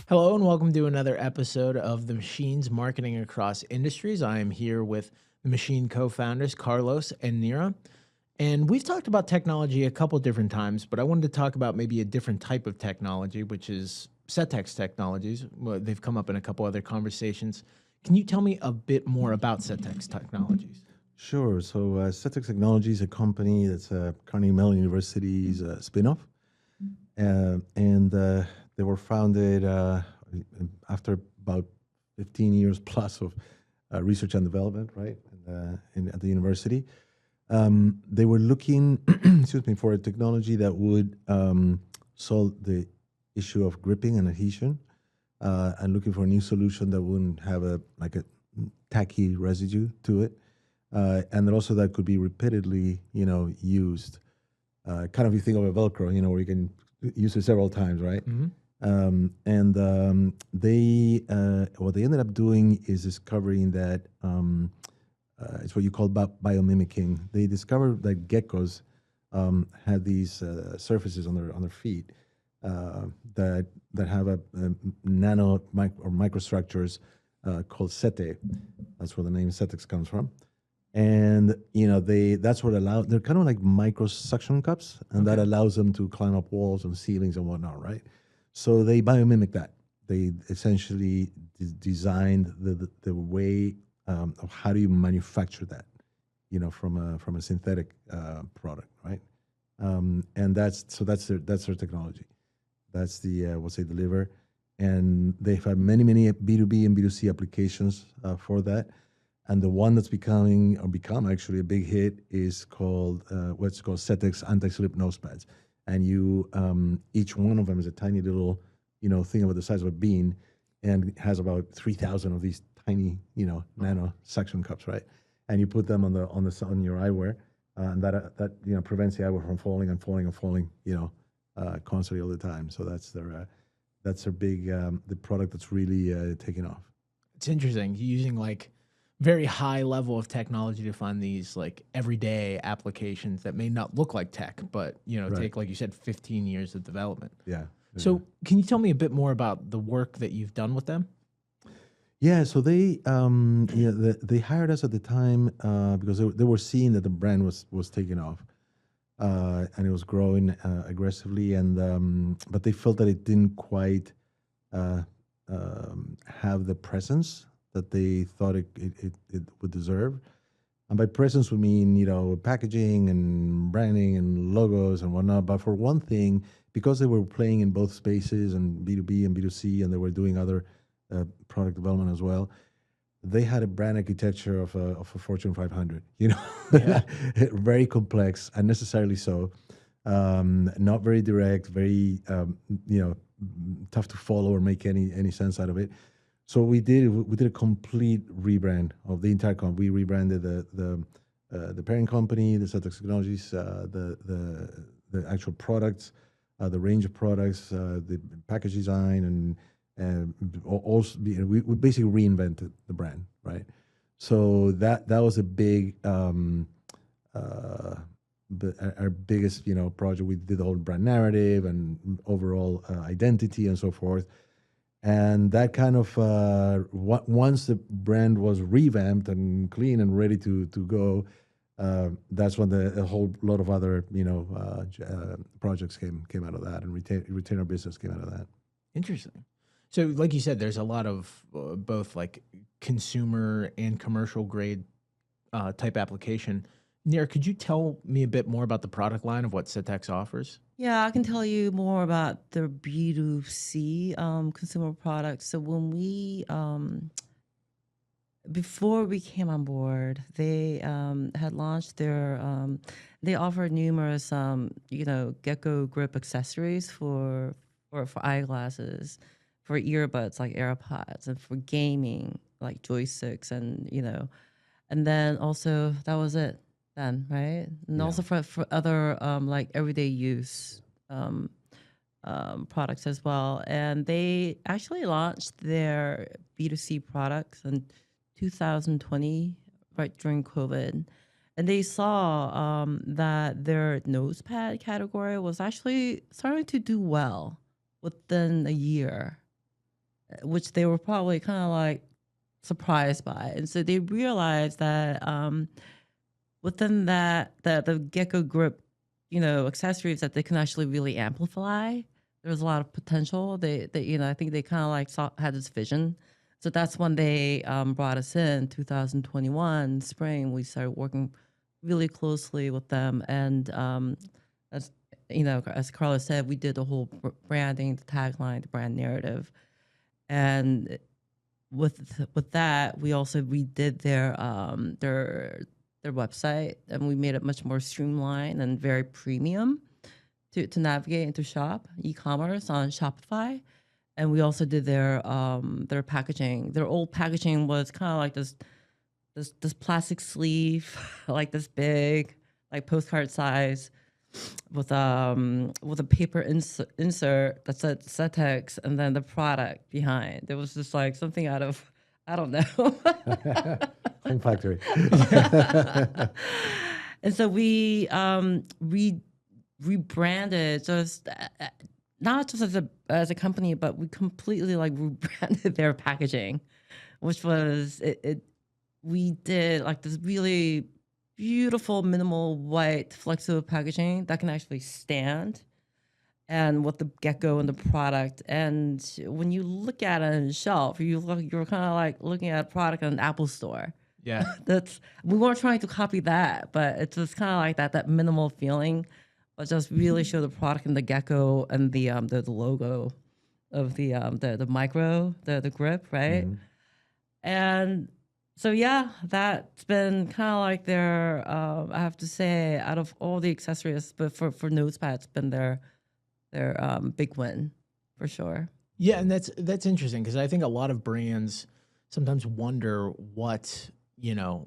Hello and welcome to another episode of the Machines Marketing Across Industries. I am here with the Machine co-founders Carlos and Nira. And we've talked about technology a couple different times, but I wanted to talk about maybe a different type of technology, which is SETEX technologies. Well, they've come up in a couple other conversations. Can you tell me a bit more about SETEX technologies? Sure. So, Cetex Technology is a company that's Carnegie Mellon University's spinoff, and they were founded after about 15 years plus of research and development, right, at the university. They were looking, excuse me, for a technology that would solve the issue of gripping and adhesion, and looking for a new solution that wouldn't have a tacky residue to it, and then also that could be repeatedly, used. Kind of you think of a Velcro, where you can use it several times, right? And they what they ended up doing is discovering that it's what you call biomimicking. They discovered that geckos had these surfaces on their feet that have a nano or microstructures called setae. That's where the name Cetex comes from. And that's what they're kind of like micro suction cups, and that allows them to climb up walls and ceilings and whatnot, right? So they biomimic that. They essentially designed the way of how do you manufacture that, from a synthetic product, right? And that's their technology. That's the what they deliver, and they've had many B2B and B2C applications for that. And the one that's become actually a big hit is called what's called Cetex anti-slip nose pads. And each one of them is a tiny little, thing about the size of a bean, and it has about 3,000 of these tiny, nano suction cups, right? And you put them on your eyewear, and that prevents the eyewear from falling and falling and falling, constantly all the time. So that's their big the product that's really taking off. It's interesting using like very high level of technology to find these like everyday applications that may not look like tech, but Right. take, like you said, 15 years of development. Yeah. So can you tell me a bit more about the work that you've done with them? Yeah, so they hired us at the time because they were seeing that the brand was taking off, and it was growing aggressively, and but they felt that it didn't quite uh, have the presence that they thought it would deserve. And by presence, we mean packaging and branding and logos and whatnot. But for one thing, because they were playing in both spaces and B2B and B2C, and they were doing other product development as well, they had a brand architecture of a Fortune 500. Yeah. Very complex, unnecessarily so. Not very direct, very tough to follow or make any sense out of it. So we did a complete rebrand of the entire company. We rebranded the parent company, the Cetex Technologies, the actual products, the range of products, the package design, and also we basically reinvented the brand, right? So that was a big our biggest project. We did the whole brand narrative and overall identity and so forth. And that kind of once the brand was revamped and clean and ready to go, that's when a whole lot of other projects came out of that, and retainer business came out of that. Interesting. So, like you said, there's a lot of both like consumer and commercial grade type application. Nir, could you tell me a bit more about the product line of what Citex offers? Yeah, I can tell you more about the B2C consumer products. So when before we came on board, they had launched they offered numerous, gecko grip accessories for eyeglasses, for earbuds like AirPods, and for gaming like joysticks, and then also that was it then, right? And Yeah. also for other like everyday use products as well. And they actually launched their B2C products in 2020, right during COVID. And they saw that their nose pad category was actually starting to do well within a year. which they were probably kind of like surprised by. And so they realized that within that, the Gecko grip, accessories that they can actually really amplify. There was a lot of potential. I think they kind of like had this vision. So that's when they brought us in 2021 spring. We started working really closely with them, and as as Carlos said, we did the whole branding, the tagline, the brand narrative, and with that, we also redid their website, and we made it much more streamlined and very premium to navigate and to shop e-commerce on Shopify. And we also did their packaging. Their old packaging was kind of like this plastic sleeve, like this big, like postcard size, with a paper insert that said Cetex and then the product behind. There was just like something out of, I don't know. Home factory. And so we rebranded just not just as a company, but we completely like rebranded their packaging, which was we did like this really beautiful minimal white flexible packaging that can actually stand, and with the gecko and the product. And when you look at it on the shelf, you're kind of like looking at a product in an Apple store. Yeah. We weren't trying to copy that, but it's just kind of like that minimal feeling, but just really show the product and the gecko and the logo of the micro, the grip, right? And so yeah, that's been kind of like their I have to say, out of all the accessories, but for Nosepads, it's been their big win for sure. Yeah, and that's interesting because I think a lot of brands sometimes wonder what an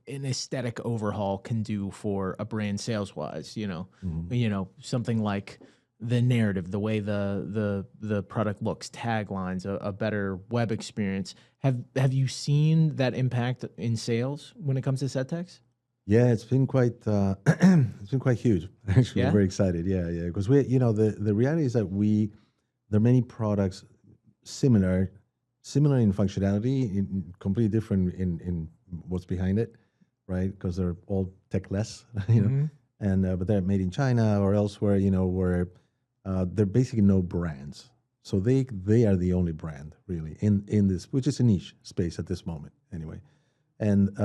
aesthetic overhaul can do for a brand sales wise. Something like the narrative, the way the product looks, taglines, a better web experience. Have you seen that impact in sales when it comes to Cetex? Yeah, it's been quite huge. Actually, Yeah? we're very excited. Yeah, because the reality is that there are many products similar in functionality, in completely different in what's behind it, right? Because they're all tech-less, and but they're made in China or elsewhere, where they're basically no brands. So they are the only brand really in this, which is a niche space at this moment, anyway. And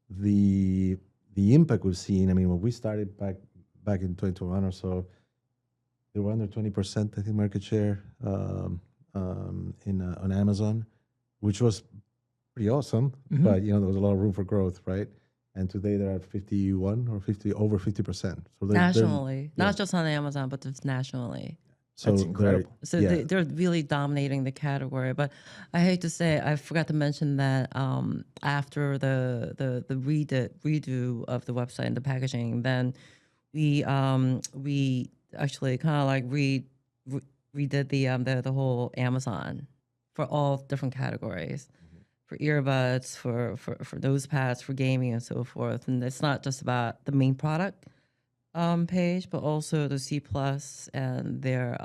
the impact we've seen. I mean, when we started back in 2021 or so, they were under 20%, I think, market share on Amazon, which was pretty awesome. But there was a lot of room for growth, right? And today they're at 51 or 50, over 50%. So Nationally, not just on Amazon, but just nationally. So that's incredible. So they're really dominating the category. But I hate to say, I forgot to mention that after the redo of the website and the packaging, then we actually kind of like redid the whole Amazon for all different categories, for earbuds, for nose pads, for gaming, and so forth. And it's not just about the main product page, but also the C Plus and their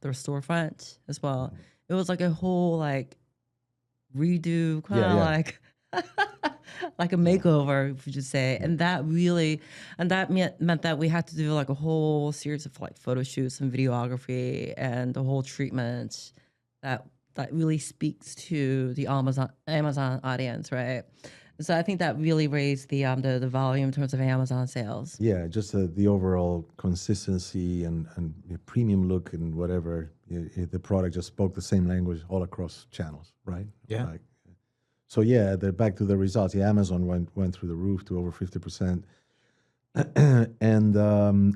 storefront as well. It was like a whole like redo, kind of like like a makeover, if you should say. And that meant that we had to do like a whole series of like photo shoots and videography and the whole treatment that really speaks to the Amazon audience, right? So I think that really raised the volume in terms of Amazon sales. Yeah, just the overall consistency and premium look and whatever. The product just spoke the same language all across channels, right? Yeah. So yeah, back to the results. Yeah, Amazon went through the roof to over 50%, and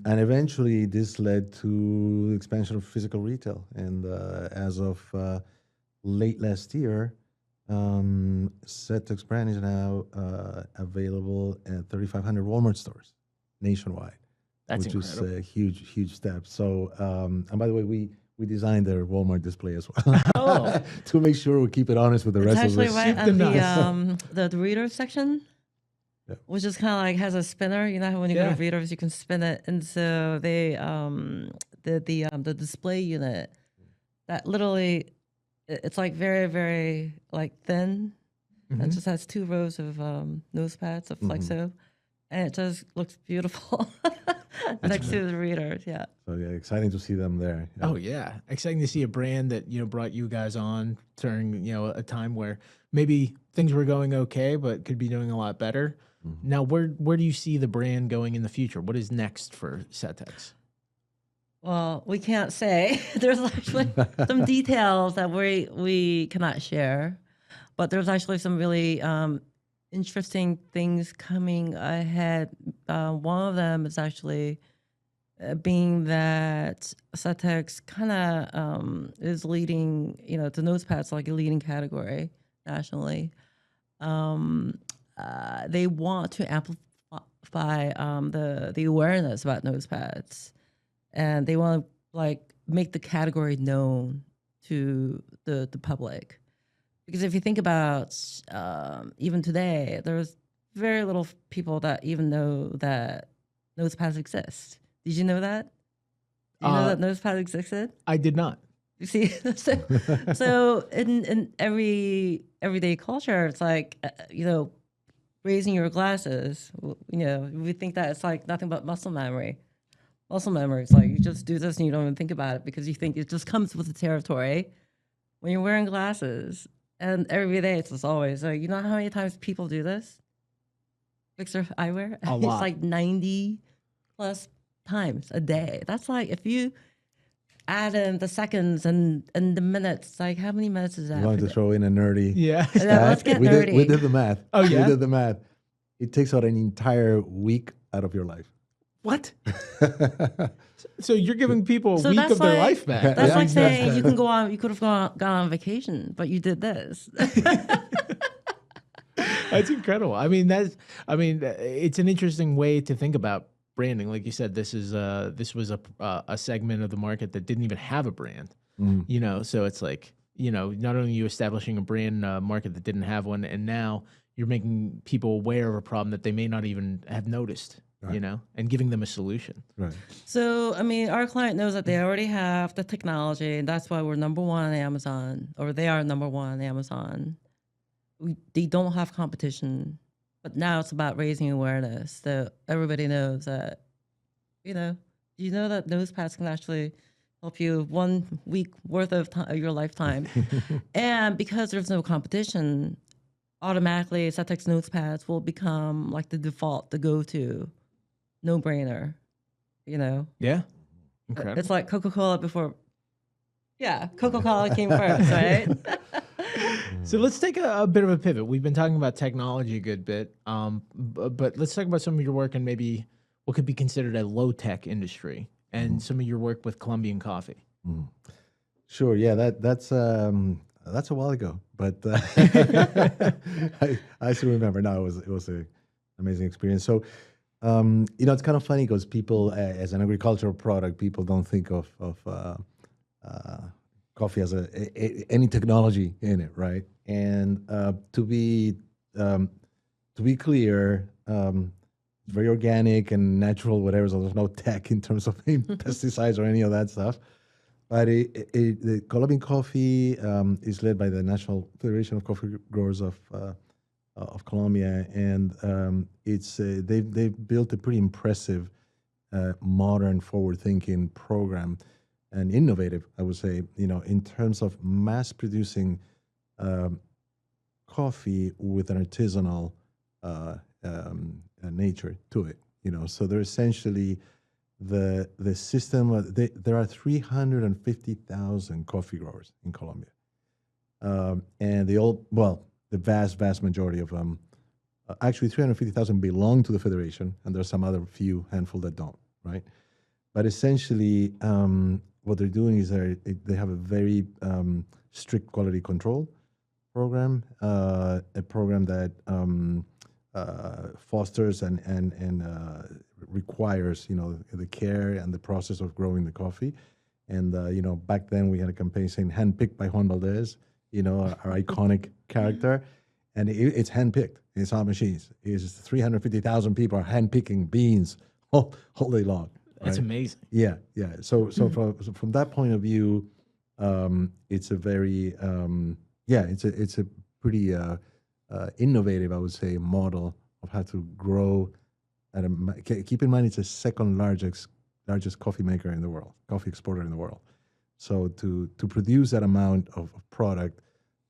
eventually this led to expansion of physical retail. And as of late last year, Cetex brand is now available at 3,500 Walmart stores nationwide. That's which incredible. is a huge step. So, and by the way, we designed their Walmart display as well to make sure we keep it honest with the It's rest of actually us. right at the reader section, Yeah. which is kind of like has a spinner. You know how when you go Yeah. to readers, you can spin it, and so they the display unit that literally it's like very, very like thin. It just has 2 rows of nose pads of Flexo, and it just looks beautiful next to the readers. Yeah. So yeah, exciting to see them there. Yeah. Oh yeah, exciting to see a brand that brought you guys on during a time where maybe things were going okay, but could be doing a lot better. Now, where do you see the brand going in the future? What is next for Cetex? Well, we can't say. There's actually some details that we cannot share, but there's actually some really interesting things coming ahead. One of them is actually being that Cetex kind of is leading, the nose pads like a leading category nationally. They want to amplify the awareness about nose pads, and they want to like make the category known to the public. Because if you think about even today, there's very little people that even know that nose pads exist. Did you know that? Did you know that nose pads existed? I did not. You see, so in everyday culture, it's like raising your glasses. We think that it's like nothing but muscle memory. Muscle memory is like you just do this and you don't even think about it because you think it just comes with the territory. When you're wearing glasses, and every day it's just always like, you know how many times people do this? Fix their eyewear? A lot. It's like 90 plus times a day. That's like if you add in the seconds and the minutes, like how many minutes is that? I wanted to throw in a nerdy. Yeah. Let's get nerdy. We did the math. Oh, yeah? We did the math. It takes out an entire week out of your life. What? So you're giving people a So week that's of their like- life back. That's Yeah. like saying you could have gone on vacation, but you did this. That's incredible. It's an interesting way to think about branding. Like you said, this was a segment of the market that didn't even have a brand. So it's like, not only are you establishing a brand market that didn't have one, and now you're making people aware of a problem that they may not even have noticed, and giving them a solution. Right. So, our client knows that they already have the technology, and that's why we're number one on Amazon, or they are number one on Amazon. They don't have competition, but now it's about raising awareness. So everybody knows that, you know that nose pads can actually help you 1 week worth of your lifetime. And because there's no competition, automatically Cetex nose pads will become like the default, the go-to, no-brainer, Yeah. Incredible. It's like Coca-Cola before. Yeah, Coca-Cola came first, right? So let's take a bit of a pivot. We've been talking about technology a good bit, but let's talk about some of your work in maybe what could be considered a low-tech industry and some of your work with Colombian coffee. Sure. Yeah. That's a while ago, but I still remember. No, it was an amazing experience. So, it's kind of funny because people, as an agricultural product, people don't think of coffee as any technology in it, right? And to be clear, it's very organic and natural, whatever. So there's no tech in terms of pesticides or any of that stuff. But the Colombian coffee is led by the National Federation of Coffee Growers of Colombia, and they've built a pretty impressive, modern, forward-thinking program. And innovative, I would say, in terms of mass producing coffee with an artisanal nature to it. So they're essentially the system. There are 350,000 coffee growers in Colombia, and the vast majority of them, actually 350,000 belong to the federation, and there's some other few handful that don't, right? But essentially, what they're doing is they have a very strict quality control program, a program that fosters and requires the care and the process of growing the coffee. And back then we had a campaign saying "handpicked by Juan Valdez," our iconic character, and it's handpicked. It's not machines. It's 350,000 people are handpicking beans all day long. That's right? amazing. Yeah. So from that point of view, It's a very it's a pretty innovative, I would say, model of how to grow. Keep in mind, it's the second largest coffee maker in the world, coffee exporter in the world. So to produce that amount of product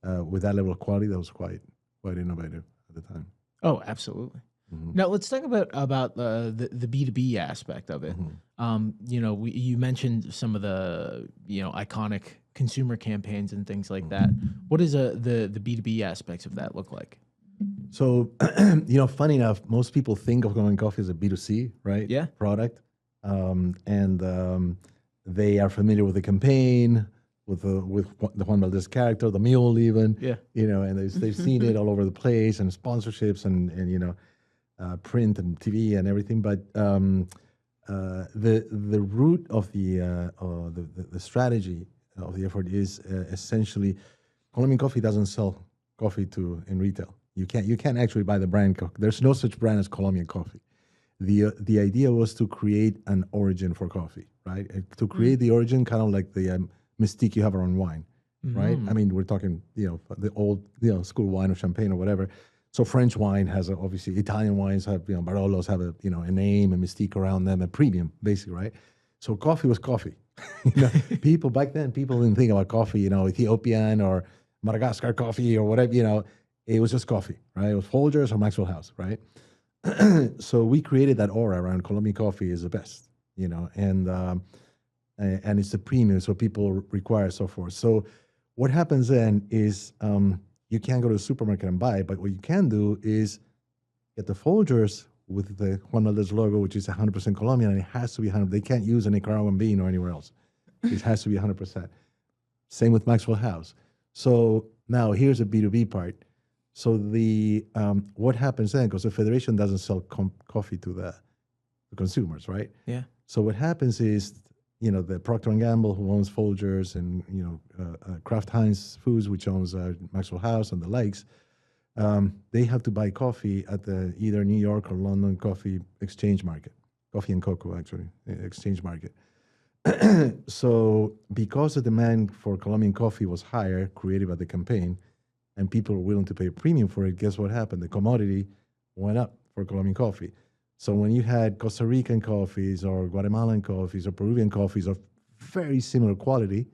with that level of quality, that was quite innovative at the time. Oh, absolutely. Hmm. Now let's talk about the B2B aspect of it. Hmm. You mentioned some of the iconic consumer campaigns and things like that. What does the B2B aspects of that look like? So, funny enough, most people think of Colombian coffee as a B2C, right? Yeah. Product. And they are familiar with the campaign, with the Juan Valdez character, the mule even, Yeah. and they've seen it all over the place and sponsorships and print and TV and everything. But the root of the strategy of the effort is essentially Colombian coffee doesn't sell coffee in retail. You can't actually buy the brand. There's no such brand as Colombian coffee. The idea was to create an origin for coffee, right? To create the origin, kind of like the mystique you have around wine, right? I mean, we're talking the old school wine or champagne or whatever. So French wine has obviously Italian wines have Barolos have a name, a mystique around them, a premium basically, right? So coffee was coffee. People back then, people didn't think about coffee, Ethiopian or Madagascar coffee or whatever, it was just coffee, right? It was Folgers or Maxwell House, right? So we created that aura around Colombian coffee is the best, and it's the premium, so people require so forth. So what happens then is you can't go to the supermarket and buy it, but what you can do is get the Folgers with the Juan Valdez logo, which is 100% Colombian, and it has to be 100%. They can't use a Nicaraguan bean or anywhere else. It has to be 100%. Same with Maxwell House. So now here's the B2B part. So what happens then? Because the federation doesn't sell coffee to the consumers, right? Yeah. So what happens is, the Procter and Gamble, who owns Folgers, and Kraft Heinz Foods, which owns Maxwell House and the likes, they have to buy coffee at the either New York or London coffee exchange market, coffee and cocoa actually exchange market. So because the demand for Colombian coffee was higher, created by the campaign, and people were willing to pay a premium for it, guess what happened? The commodity went up for Colombian coffee. So when you had Costa Rican coffees or Guatemalan coffees or Peruvian coffees of very similar quality,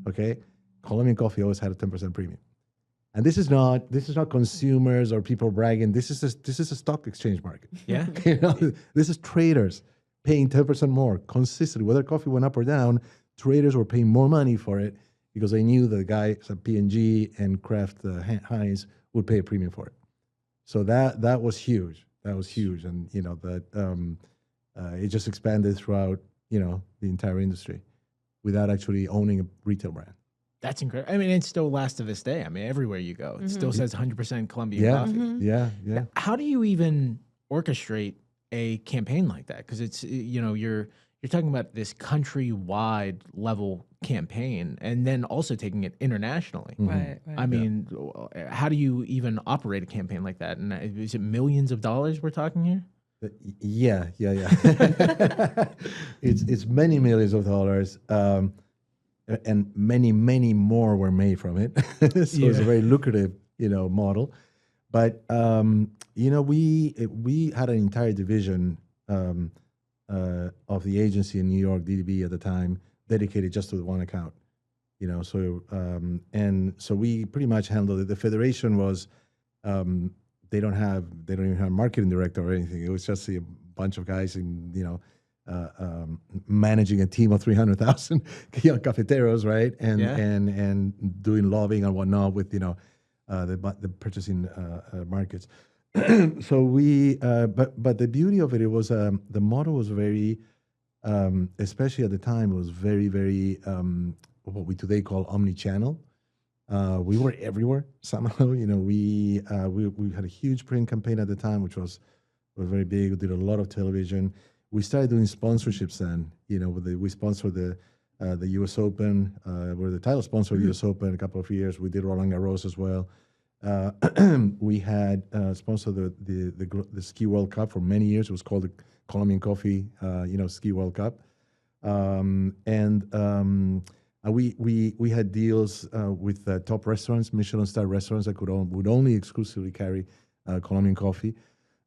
okay, Colombian coffee always had a 10% premium. And this is not consumers or people bragging. This is a stock exchange market. Yeah. This is traders paying 10% more consistently. Whether coffee went up or down, traders were paying more money for it because they knew the guys at P&G and Kraft Heinz would pay a premium for it. So that was huge. That was huge, and it just expanded throughout the entire industry without actually owning a retail brand. That's incredible. I mean, it still lasts to this day. I mean, everywhere you go, it still says 100% Colombian coffee. Yeah. How do you even orchestrate a campaign like that? Because it's you're talking about this countrywide level campaign, and then also taking it internationally. Right. I mean, how do you even operate a campaign like that? And is it millions of dollars we're talking here? Yeah. It's many millions of dollars, and many more were made from it. So it's a very lucrative, model. But we had an entire division of the agency in New York, DDB at the time, dedicated just to the one account. So we pretty much handled it. The federation was they don't even have a marketing director or anything. It was just a bunch of guys managing a team of 300,000 cafeteros, right? And doing lobbying and whatnot with the purchasing markets. So but the beauty of it was the model was very, especially at the time, it was very, very what we today call omni-channel. We were everywhere somehow. We had a huge print campaign at the time, which was very big. We did a lot of television. We started doing sponsorships then. We sponsored the U.S. Open. We're the title sponsor of the U.S. Open a couple of years. We did Roland Garros as well. We had sponsored the Ski World Cup for many years. It was called the Colombian Coffee, Ski World Cup. We had deals with top restaurants, Michelin star restaurants that would only exclusively carry Colombian coffee,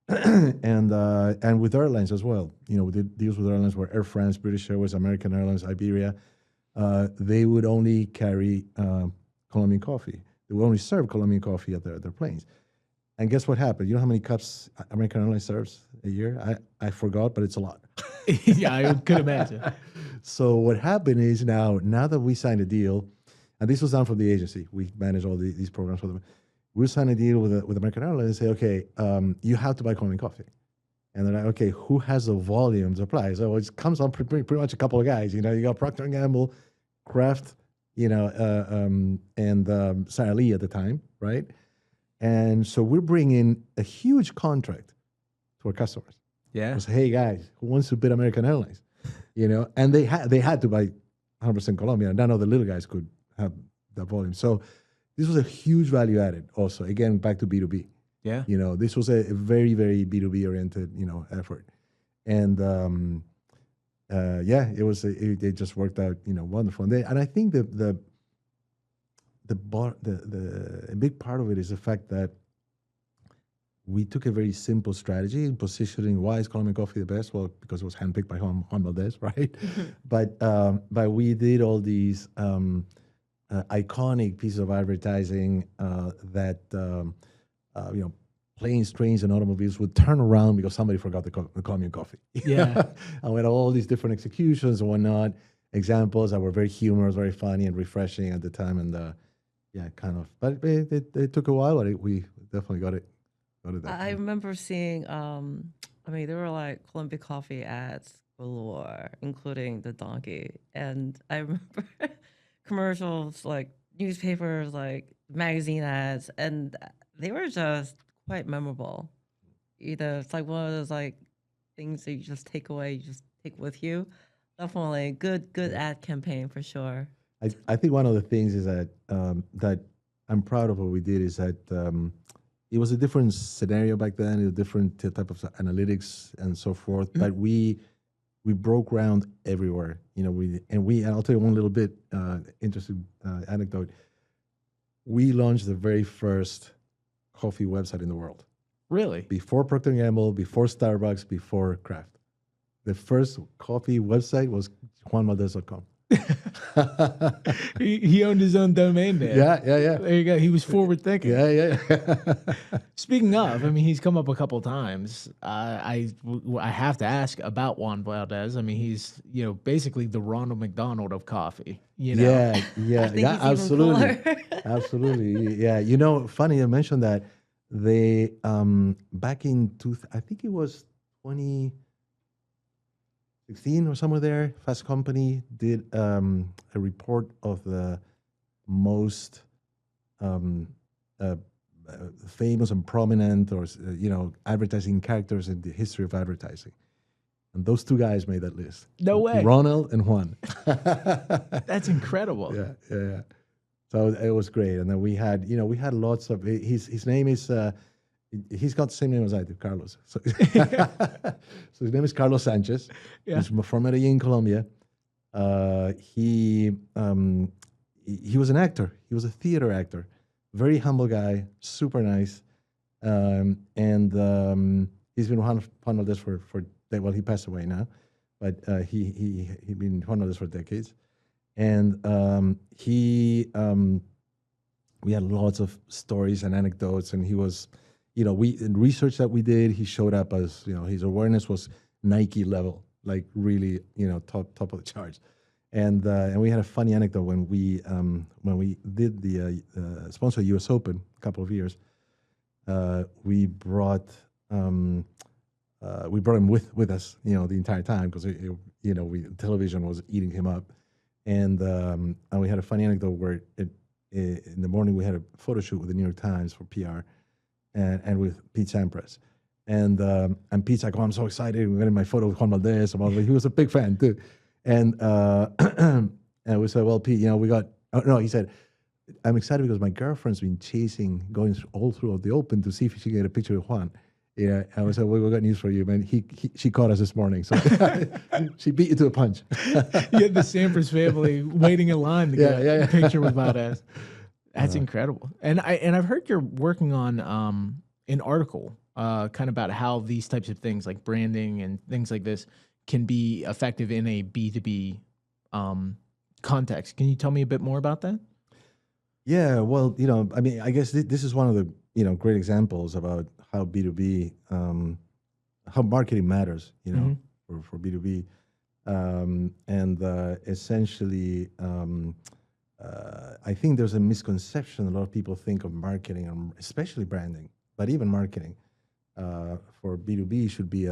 and with airlines as well. We did deals with airlines where Air France, British Airways, American Airlines, Iberia, they would only carry Colombian coffee. They would only serve Colombian coffee at their planes. And guess what happened? You know how many cups American Airlines serves a year? I forgot, but it's a lot. Yeah, I could imagine. So what happened is now that we signed a deal, and this was done from the agency, we manage all these programs for them. We signed a deal with American Airlines and say, okay, you have to buy Colombian coffee. And they're like, okay, who has the volume to apply? So it comes on pretty much a couple of guys. You got Procter & Gamble, Kraft, and Sara Lee at the time, right? And so we're bringing a huge contract to our customers. Yeah. Say, hey guys, who wants to bid American Airlines? And they had to buy 100% Colombian. None of the little guys could have that volume. So this was a huge value added. Also, again, back to B2B. Yeah. This was a very, very B2B oriented, effort, and it just worked out, wonderful. And I think a big part of it is the fact that we took a very simple strategy in positioning. Why is Colombian coffee the best? Well, because it was handpicked by Juan Valdez, right? But we did all these iconic pieces of advertising that planes, trains, and automobiles would turn around because somebody forgot the Colombian coffee. Yeah. And we had all these different executions and whatnot, examples that were very humorous, very funny, and refreshing at the time. And kind of. But it took a while, but we definitely got it. I remember seeing, there were like Columbia Coffee ads galore, including the donkey. And I remember commercials, like newspapers, like magazine ads, and they were just quite memorable. It's like one of those like things that you just take away, you just take with you. Definitely a good ad campaign for sure. I think one of the things is that that I'm proud of what we did is that it was a different scenario back then, a different type of analytics and so forth. But we broke ground everywhere, and I'll tell you one little bit interesting anecdote. We launched the very first coffee website in the world. Really? Before Procter & Gamble, before Starbucks, before Kraft. The first coffee website was juanvaldez.com. he owned his own domain there. Yeah. There you go. He was forward thinking. Yeah. Speaking of, he's come up a couple times. I have to ask about Juan Valdez. He's basically the Ronald McDonald of coffee. Yeah, absolutely, absolutely. Yeah, funny you mentioned that. They back in I think it was 2016 or somewhere there, Fast Company did a report of the most famous and prominent or advertising characters in the history of advertising. And those two guys made that list. No way. Ronald and Juan. That's incredible. Yeah. So it was great. And then we had lots of, his name is, he's got the same name as I do, Carlos. So, so his name is Carlos Sanchez. Yeah. He's from Medellin, Colombia. He was an actor. He was a theater actor. Very humble guy, super nice. And he's been Juan Valdez for well, he passed away now, but he'd been Juan Valdez for decades. And we had lots of stories and anecdotes, and he was, in research that we did, he showed up as, his awareness was Nike level, like really, top of the charts. And we had a funny anecdote when we did the sponsor U.S. Open a couple of years. We brought him with us, the entire time because television was eating him up, and we had a funny anecdote where in the morning we had a photo shoot with the New York Times for PR, and with Pete Sampras, and Pete's like, "Oh, I'm so excited! We're getting my photo with Juan Valdez." He was a big fan too, and we said, "Well, Pete, we got." Oh, no, he said, "I'm excited because my girlfriend's been going all throughout the Open to see if she can get a picture with Juan." Yeah, I was like, we got news for you, man. She caught us this morning, so she beat you to a punch. You had the Sampras family waiting in line to Yeah, get yeah, a yeah. picture with Valdez. That's incredible. And I've heard you're working on an article kind of about how these types of things like branding and things like this can be effective in a B2B context. Can you tell me a bit more about that? Yeah, well, I mean, I guess this is one of the great examples about how B2B, how marketing matters, for B2B, and essentially, I think there's a misconception. A lot of people think of marketing, especially branding, but even marketing for B2B should be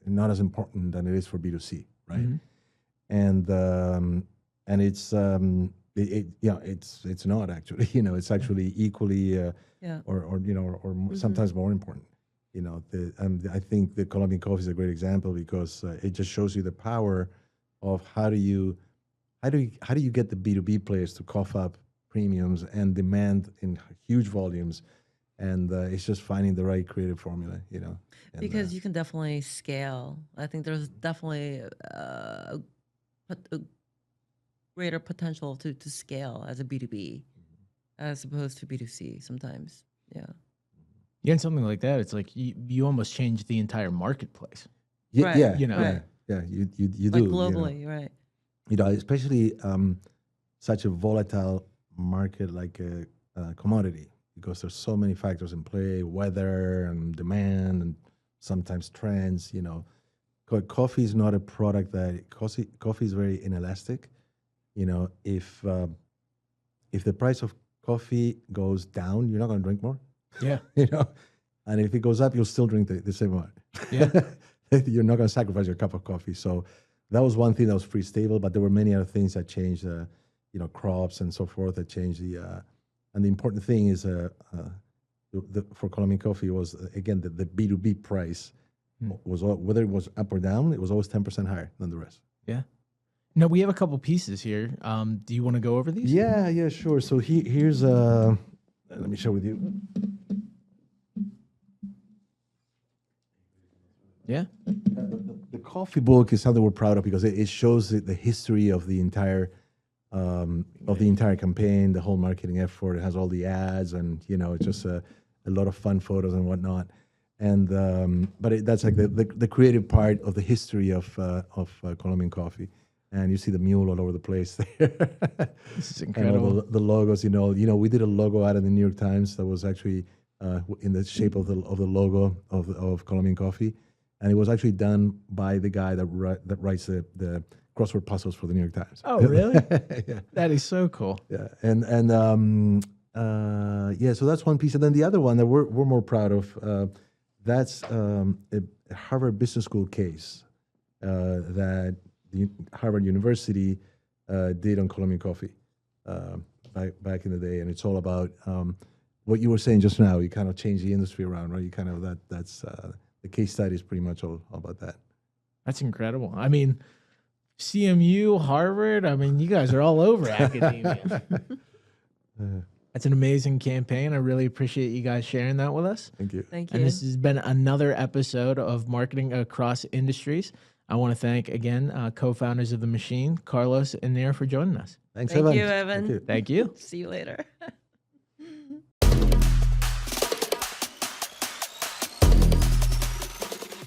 not as important than it is for B2C, right? And it's it's not actually. It's actually equally Yeah. or sometimes more important. I think the Colombian coffee is a great example because it just shows you the power of how do you get the B2B players to cough up premiums and demand in huge volumes, and it's just finding the right creative formula. And, Because you can definitely scale. I think there's definitely a greater potential to scale as a B2B as opposed to B2C sometimes. Yeah. Yeah, and something like that, it's like you almost change the entire marketplace. Right. yeah, You know. Right. yeah, you Like do globally, right. Especially such a volatile market like a commodity, because there's so many factors in play, weather and demand and sometimes trends. Coffee is not a product coffee is very inelastic. If the price of coffee goes down, you're not going to drink more. Yeah. And if it goes up, you'll still drink the same amount. Yeah. You're not going to sacrifice your cup of coffee. So that was one thing that was pretty stable, but there were many other things that changed, crops and so forth that changed and the important thing is for Colombian coffee was, again, the B2B price was, whether it was up or down, it was always 10% higher than the rest. Yeah. Now we have a couple pieces here. Do you want to go over these? Yeah, sure. So here's let me share with you. Yeah. The coffee book is something we're proud of because it shows the history of the entire campaign, the whole marketing effort. It has all the ads, and it's just a lot of fun photos and whatnot. And but that's like the creative part of the history of Colombian coffee. And you see the mule all over the place there. This is And all incredible. the logos. We did a logo out in the New York Times that was actually in the shape of the logo of Colombian coffee, and it was actually done by the guy that writes the crossword puzzles for the New York Times. Oh, really? Yeah. That is so cool. Yeah, so that's one piece, and then the other one that we're more proud of, that's a Harvard Business School case that the Harvard University did on Colombian coffee back in the day, and it's all about what you were saying just now. You kind of change the industry around, right? You kind of that's the case study is pretty much all about that. That's incredible. I mean, CMU, Harvard, I mean, you guys are all over academia. That's an amazing campaign. I really appreciate you guys sharing that with us. Thank you. Thank you. And this has been another episode of Marketing Across Industries. I want to thank, again, co-founders of The Machine, Carlos and Nair, for joining us. Thanks, Thank Evan. you, Evan. Thank you. Thank you. See you later.